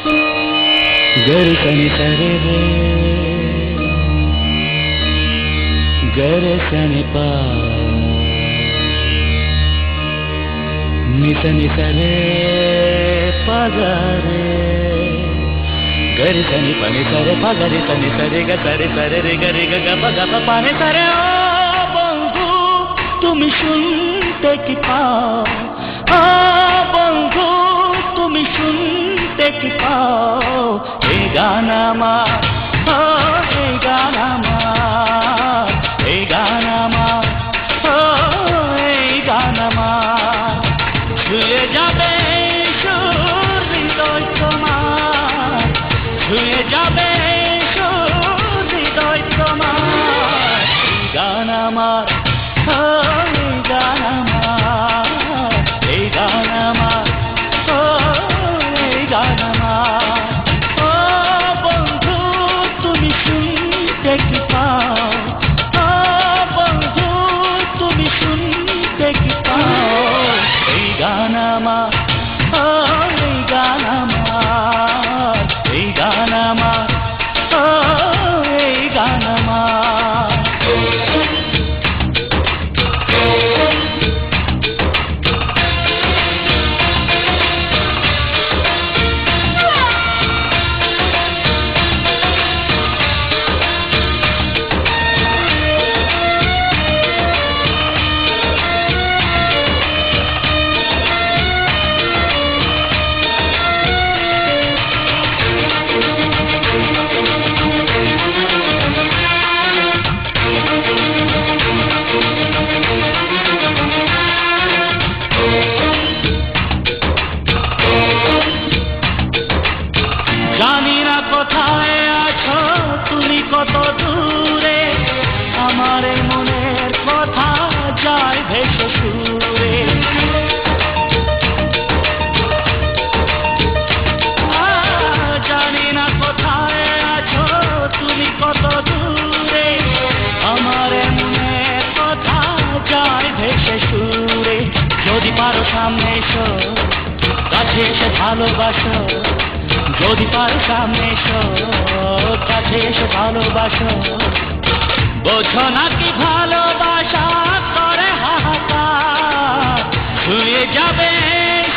गरि सनि सरे रे गरे सनि पा नि सनि सरे पा गा रे गरि सनि पा नि सरे पा गरि सनि सरे ग सरे रे गरि ग ग पा गा पा पा नि सरे ओ बंधु तुम शुनते कि पाओ ओ बंधु तुम शुनते कि पाओ ए गाना मा ओ ए गाना मा ए गाना मा ओ ए गाना मा छुए जाबे सुर हृदय তোমার छुए जाबे सुर हृदय তোমার এই গান আমার ও এই গান আমার এই গান আমার ও এই গান আমার ও বন্ধু তুমি শুনতে কি পাও ও বন্ধু তুমি শুনতে কি পাও এই গান আমার ও এই গান আমার এই গান আমার ও এই গান আমার জানি না কোথায় আছো তুমি কত দূরে আমার মনের কথা যায় ভেসে সুরে জানি না কোথায় আছো তুমি কত দূরে আমার মনের কথা যায় ভেসে সুরে যদি পারো সামনে এসো কাছে এসে ভালোবাসো যদি পারো সামনে এসো কাছে এসে ভালোবাসো বোঝো না কি ভালোবাসা করে হাহাকার ছুঁয়ে যাবে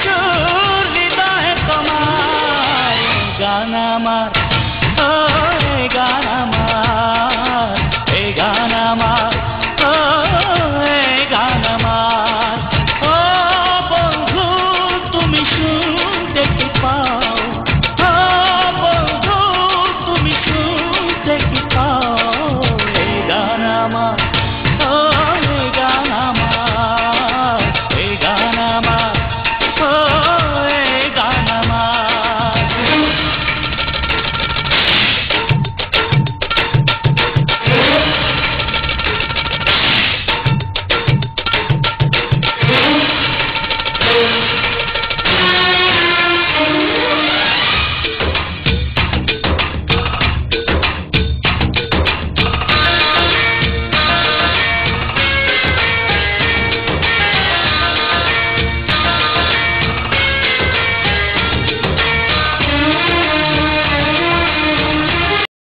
সুর হৃদয় তোমার গান আমার